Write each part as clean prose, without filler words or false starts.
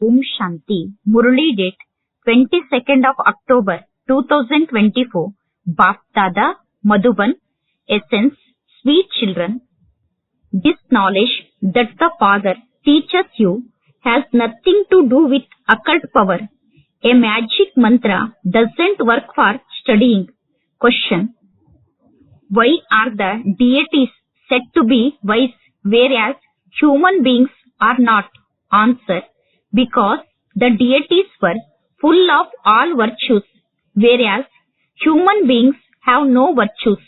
Om Shanti. Murli date 22nd of October 2024. Bap Dada Madhuban. Essence, sweet children. This knowledge that the Father teaches you has nothing to do with occult power. A magic mantra doesn't work for studying. Question. Why are the deities said to be wise whereas human beings are not? Answer. Because the deities were full of all virtues whereas human beings have no virtues.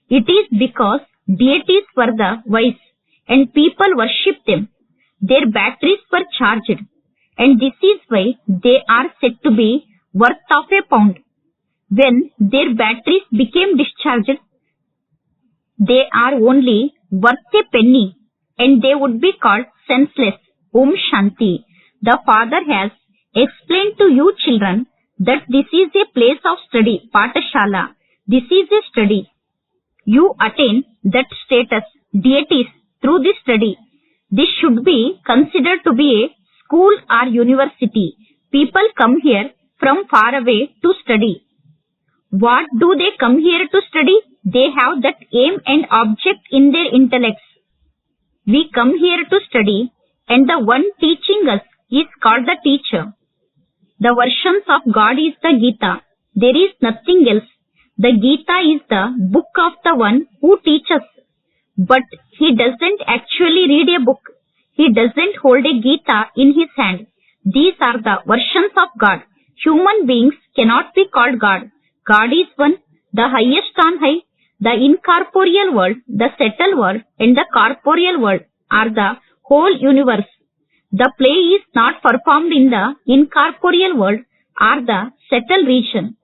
It is because deities were the wise and people worship them. Their batteries were charged, and this is why they are said to be worth of a pound. When their batteries became discharged, they are only worth a penny, and they would be called senseless. Om Shanti. The Father has explained to you children that this is a place of study, Patashala. This is a study. You attain that status, deities, through this study. This should be considered to be a school or university. People come here from far away to study. What do they come here to study? They have that aim and object in their intellects. We come here to study, and the one teaching us is called the teacher. The versions of God is the Gita. There is nothing else. The Gita is the book of the one who teaches. But he doesn't actually read a book. He doesn't hold a Gita in his hand. These are the versions of God. Human beings cannot be called God. God is one, the highest on high. The incorporeal world, the settled world, and the corporeal world are the whole universe. The play is not performed in the incorporeal world or the settled region.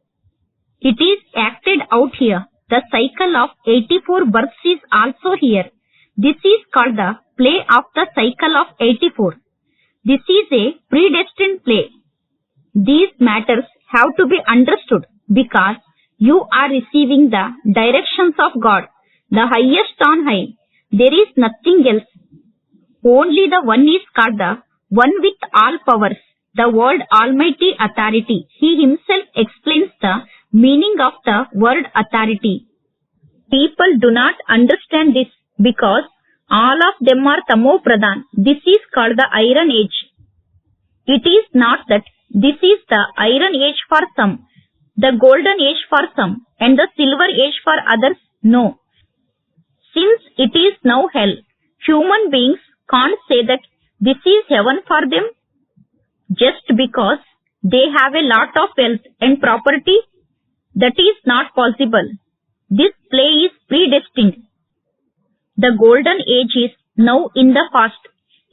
It is acted out here. The cycle of 84 births is also here. This is called the play of the cycle of 84. This is a predestined play. These matters have to be understood because you are receiving the directions of God, the highest on high. There is nothing else. Only the one is called the one with all powers, the word Almighty authority. He himself explains the meaning of the word authority. People do not understand this because all of them are Tamo Pradhan. This is called the Iron Age. It is not that this is the Iron Age for some, the Golden Age for some, and the Silver Age for others. No. Since it is now hell, human beings can't say that this is heaven for them just because they have a lot of wealth and property. That is not possible. This play is predestined. The golden age is now in the past.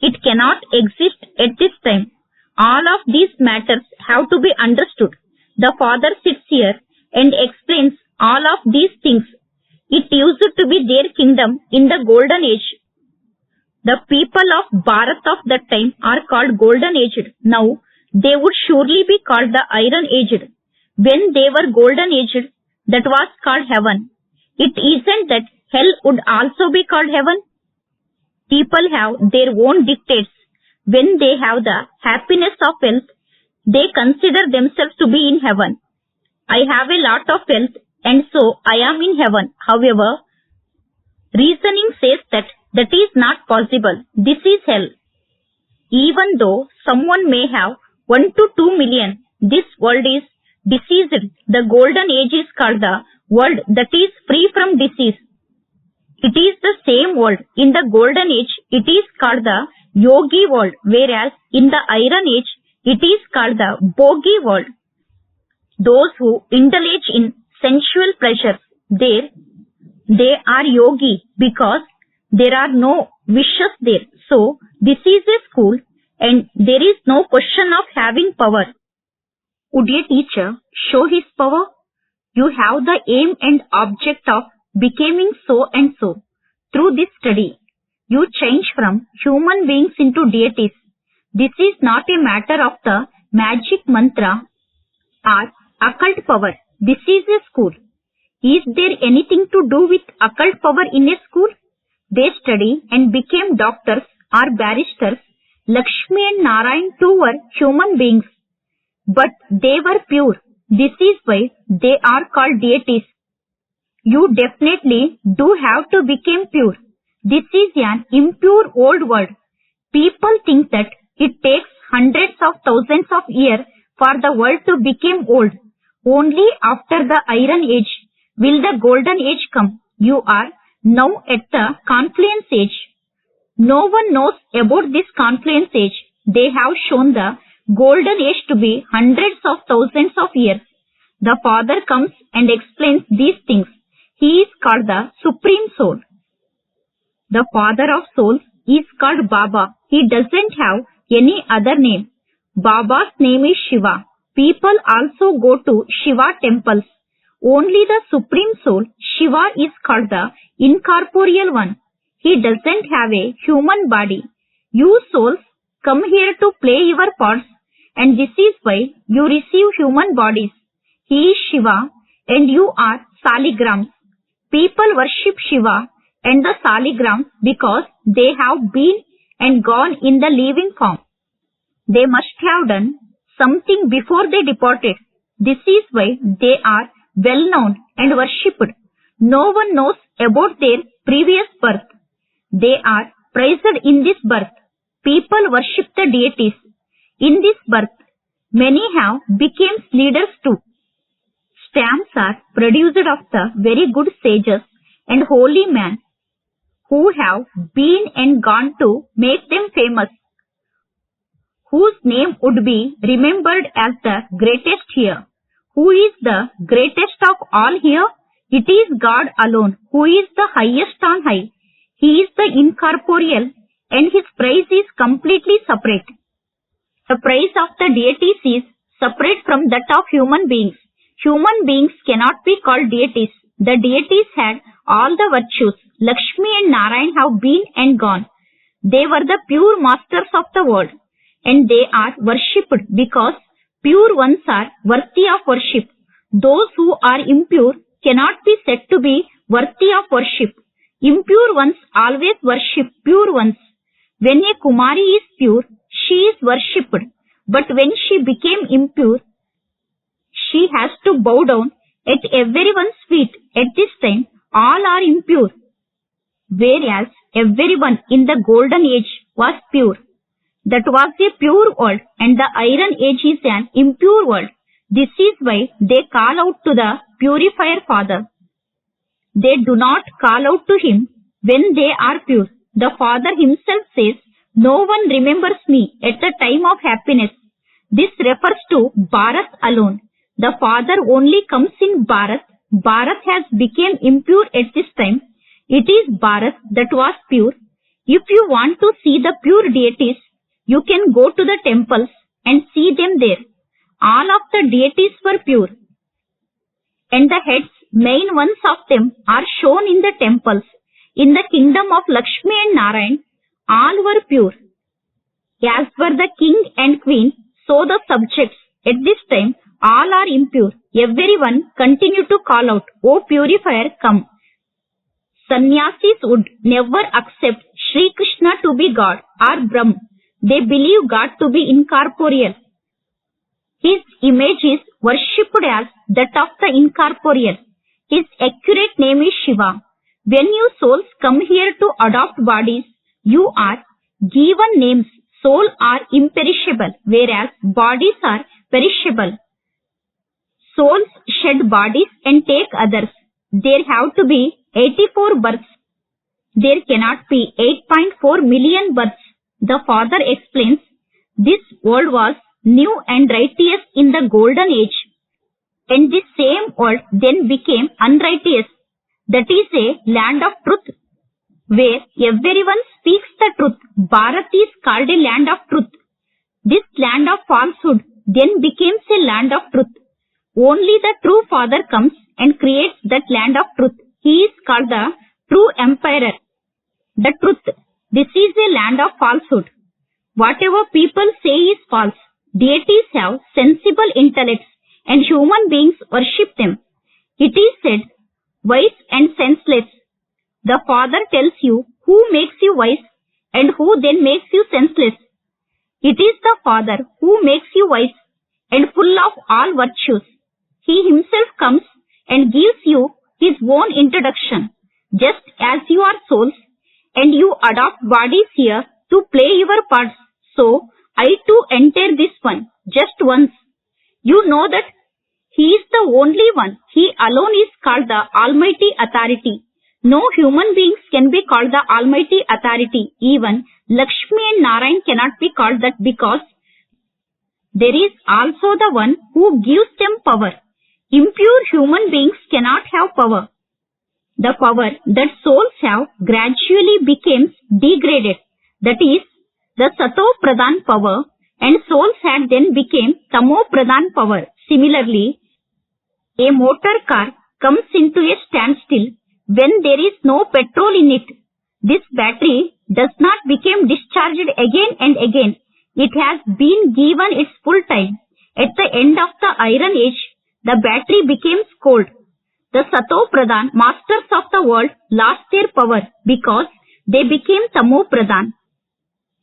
It cannot exist at this time. All of these matters have to be understood. The Father sits here and explains all of these things. It used to be their kingdom in the golden age. The people of Bharat of that time are called golden aged. Now they would surely be called the iron aged. When they were golden aged, that was called heaven. It isn't that hell would also be called heaven. People have their own dictates. When they have the happiness of wealth, they consider themselves to be in heaven. I have a lot of wealth and so I am in heaven. However, reasoning says that that is not possible. This is hell. Even though someone may have 1 to 2 million, this world is diseased. The golden age is called the world that is free from disease. It is the same world. In the golden age, it is called the yogi world, whereas in the iron age, it is called the bogi world. Those who indulge in sensual pleasures, they are yogi because there are no wishes there. So, this is a school and there is no question of having power. Would a teacher show his power? You have the aim and object of becoming so and so. Through this study, you change from human beings into deities. This is not a matter of the magic mantra or occult power. This is a school. Is there anything to do with occult power in a school? They study and became doctors or barristers Lakshmi and Narayan too were human beings, but they were pure. This is why they are called deities. You definitely do have to become pure. This is an impure old world. People think that it takes hundreds of thousands of years for the world to become old. Only after the Iron Age will the Golden Age come. You are now at the Confluence Age. No one knows about this Confluence Age. They have shown the Golden Age to be hundreds of thousands of years. The Father comes and explains these things. He is called the Supreme Soul. The Father of Souls is called Baba. He doesn't have any other name. Baba's name is Shiva. People also go to Shiva temples. Only the Supreme Soul, Shiva, is called the incorporeal one. He doesn't have a human body. You souls come here to play your parts, and this is why you receive human bodies. He is Shiva and you are Saligrams. People worship Shiva and the Saligrams because they have been and gone in the living form. They must have done something before they departed. This is why they are well known and worshipped. No one knows about their previous birth. They are praised in this birth. People worship the deities. In this birth, many have become leaders too. Stamps are produced of the very good sages and holy men who have been and gone to make them famous, whose name would be remembered as the greatest here. Who is the greatest of all here? It is God alone, who is the highest on high. He is the incorporeal, and his praise is completely separate. The praise of the deities is separate from that of human beings. Human beings cannot be called deities. The deities had all the virtues. Lakshmi and Narayan have been and gone. They were the pure masters of the world, and they are worshipped because pure ones are worthy of worship. Those who are impure cannot be said to be worthy of worship. Impure ones always worship pure ones. When a Kumari is pure, she is worshipped. But when she became impure, she has to bow down at everyone's feet. At this time, all are impure, whereas everyone in the Golden Age was pure. That was a pure world, and the Iron Age is an impure world. This is why they call out to the Purifier Father. They do not call out to him when they are pure. The Father himself says, "No one remembers me at the time of happiness." This refers to Bharat alone. The Father only comes in Bharat. Bharat has become impure at this time. It is Bharat that was pure. If you want to see the pure deities, you can go to the temples and see them there. All of the deities were pure, and the heads, main ones of them, are shown in the temples. In the kingdom of Lakshmi and Narayan, all were pure. As were the king and queen, so the subjects. At this time, all are impure. Everyone continue to call out, "O Purifier, come." Sannyasis would never accept Sri Krishna to be God or Brahm. They believe God to be incorporeal. His image is worshipped as that of the incorporeal. His accurate name is Shiva. When you souls come here to adopt bodies, you are given names. Souls are imperishable, whereas bodies are perishable. Souls shed bodies and take others. There have to be 84 births. There cannot be 8.4 million births. The Father explains, this world was new and righteous in the Golden Age, and this same world then became unrighteous. That is a land of truth, where everyone speaks the truth. Bharat is called a land of truth. This land of falsehood then becomes a land of truth. Only the true Father comes and creates that land of truth. He is called the true emperor. The truth. This is a land of falsehood. Whatever people say is false. Deities have sensible intellects, and human beings worship them. It is said, wise and senseless. The Father tells you who makes you wise and who then makes you senseless. It is the Father who makes you wise and full of all virtues. He himself comes and gives you his own introduction, just as you are souls and you adopt bodies here to play your parts. So, I too enter this one, just once. You know that he is the only one. He alone is called the Almighty Authority. No human beings can be called the Almighty Authority. Even Lakshmi and Narayan cannot be called that because there is also the one who gives them power. Impure human beings cannot have power. The power that souls have gradually becomes degraded. That is, the Sato Pradhan power, and souls had then became Tamo Pradhan power. Similarly, a motor car comes into a standstill when there is no petrol in it. This battery does not become discharged again and again. It has been given its full time. At the end of the Iron Age, the battery becomes cold. The Sato Pradhan, masters of the world, lost their power because they became Tamo Pradhan.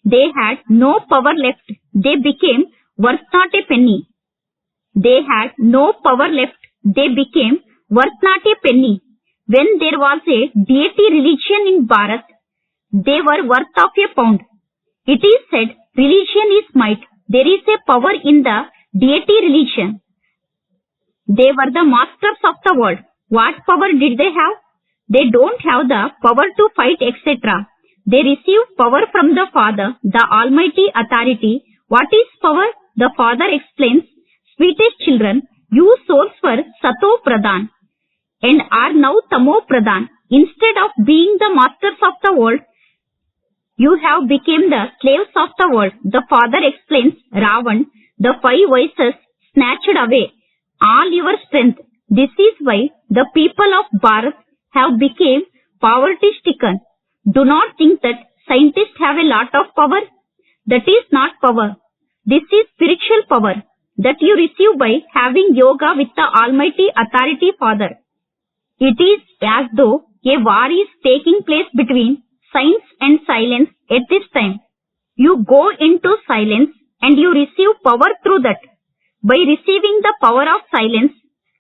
They had no power left. They became worth not a penny. They had no power left. They became worth not a penny. When there was a deity religion in Bharat, they were worth of a pound. It is said, religion is might. There is a power in the deity religion. They were the masters of the world. What power did they have? They don't have the power to fight, etc. They receive power from the Father, the Almighty Authority. What is power? The Father explains, sweetest children, you souls were Sato Pradhan and are now Tamo Pradhan. Instead of being the masters of the world, you have become the slaves of the world. The Father explains, Ravan, the 5 voices snatched away all your strength. This is why the people of Bharat have become poverty-stricken. Do not think that scientists have a lot of power. That is not power. This is spiritual power that you receive by having yoga with the Almighty Authority Father. It is as though a war is taking place between science and silence at this time. You go into silence and you receive power through that. By receiving the power of silence,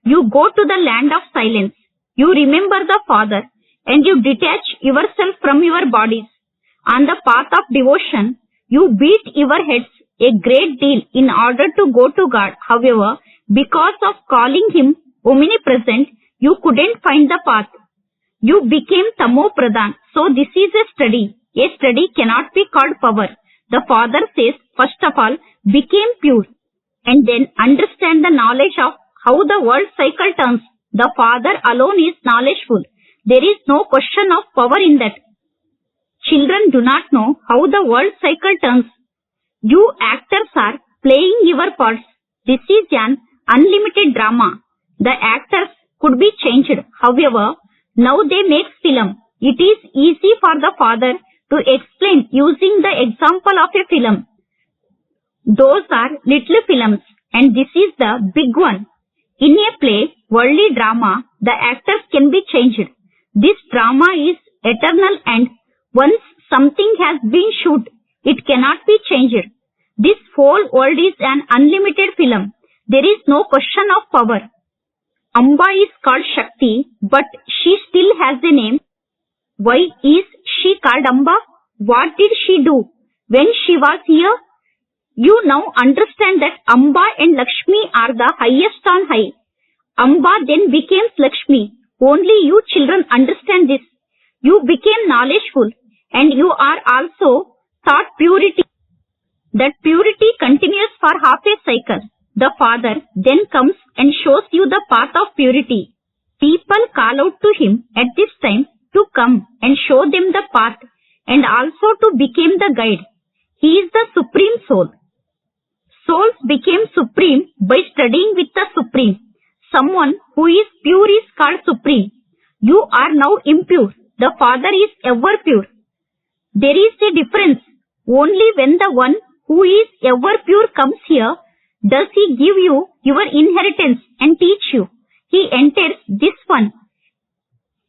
you go to the land of silence. You remember the Father and you detach yourself from your bodies. On the path of devotion, you beat your heads a great deal in order to go to God. However, because of calling Him omnipresent, you couldn't find the path. You became Tamo Pradhan. So this is a study. A study cannot be called power. The Father says, first of all, became pure and then understand the knowledge of how the world cycle turns. The Father alone is knowledgeful. There is no question of power in that. Children do not know how the world cycle turns. You actors are playing your parts. This is an unlimited drama. The actors could be changed. However, now they make film. It is easy for the Father to explain using the example of a film. Those are little films and this is the big one. In a play, worldly drama, the actors can be changed. This drama is eternal and once something has been shot, it cannot be changed. This whole world is an unlimited film. There is no question of power. Amba is called Shakti, but she still has a name. Why is she called Amba? What did she do when she was here? You now understand that Amba and Lakshmi are the highest on high. Amba then becomes Lakshmi. Only you children understand this. You became knowledgeful and you are also taught purity. That purity continues for half a cycle. The Father then comes and shows you the path of purity. People call out to Him at this time to come and show them the path and also to become the guide. He is the Supreme Soul. Souls became supreme by studying with the Supreme. Someone who is pure is called supreme. You are now impure. The Father is ever pure. There is a difference. Only when the one who is ever pure comes here, does He give you your inheritance and teach you. He enters this one.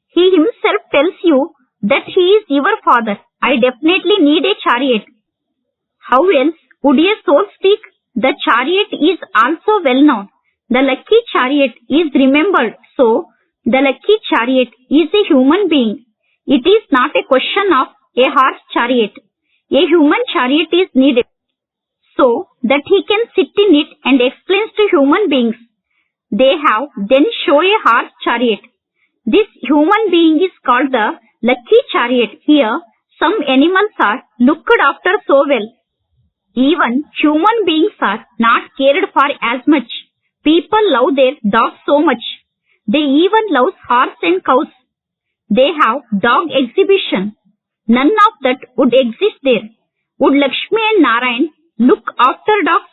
He Himself tells you that He is your Father. I definitely need a chariot. How else Would a soul speak? The chariot is also well known. The lucky chariot is remembered. So, the lucky chariot is a human being. It is not a question of a horse chariot. A human chariot is needed so that he can sit in it and explains to human beings. They have then show a horse chariot. This human being is called the lucky chariot. Here, some animals are looked after so well. Even human beings are not cared for as much. People love their dogs so much. They even love horse and cows. They have dog exhibition. None of that would exist there. Would Lakshmi and Narayan look after dogs?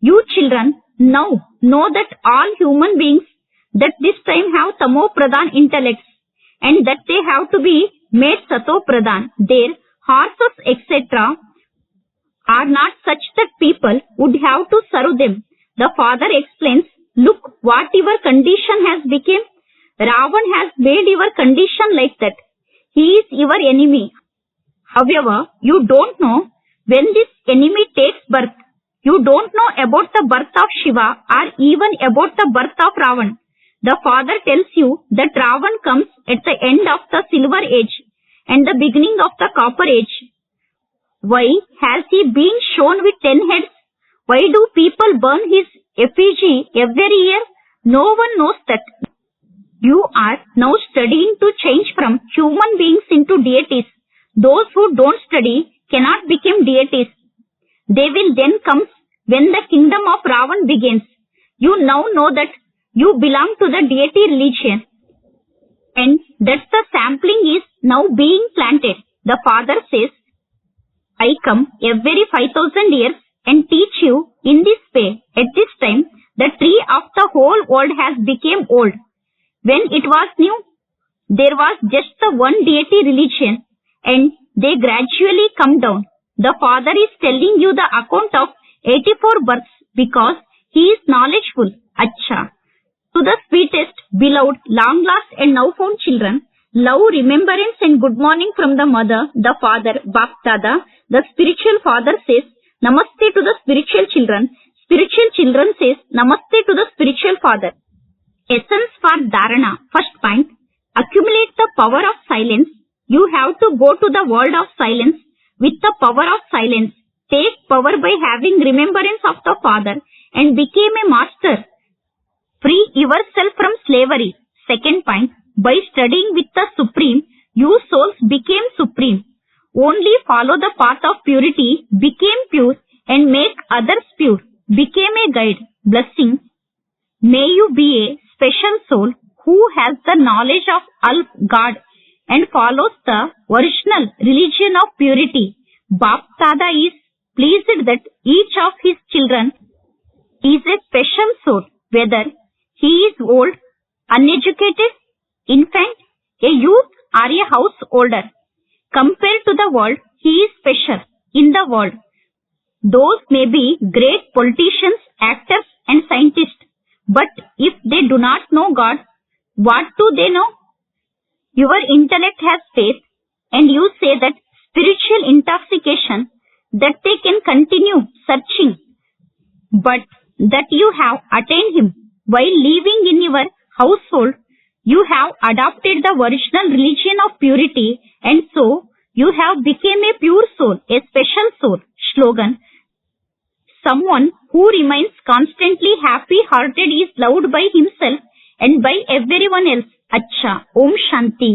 You children now know that all human beings that this time have Tamo Pradhan intellects and that they have to be made Sato Pradhan. Their horses etc. are not such that people would have to serve them. The father explains, look what your condition has become. Ravan has made your condition like that. He is your enemy. However, you don't know when this enemy takes birth. You don't know about the birth of Shiva or even about the birth of Ravan. The father tells you that Ravan comes at the end of the silver age and the beginning of the copper age. Why has he been shown with 10 heads? Why do people burn his effigy every year? No one knows that. You are now studying to change from human beings into deities. Those who don't study cannot become deities. They will then come when the kingdom of Ravan begins. You now know that you belong to the deity religion and that the sampling is now being planted. The father says, I come every 5,000 years and teach you in this way. At this time, the tree of the whole world has become old. When it was new, there was just the one deity religion and they gradually come down. The father is telling you the account of 84 births because he is knowledgeful. Acha. To the sweetest, beloved, long lost and now found children, love, remembrance and good morning from the mother, the father, Bap Dada. The spiritual father says, Namaste to the spiritual children. Spiritual children says, Namaste to the spiritual father. Essence for Dharana. First point, accumulate the power of silence. You have to go to the world of silence with the power of silence. Take power by having remembrance of the Father and became a master. Free yourself from slavery. Second point, by studying with the Supreme, you souls became supreme. Only follow the path of purity, became pure and make others pure. Became a guide. Blessings. May you be a special soul who has the knowledge of Alf God and follows the original religion of purity. Bap Dada is pleased that each of his children is a special soul, whether he is old, uneducated, infant, a youth or a householder. Compared to the world, he is special in the world. Those may be great politicians, actors and scientists, but if they do not know God, what do they know? Your intellect has faith and you say that spiritual intoxication that they can continue searching, but that you have attained him. While living in your household, you have adopted the original religion of purity and so you have become a pure soul, a special soul. Slogan. Someone who remains constantly happy-hearted is loved by himself and by everyone else. Acha. Om Shanti.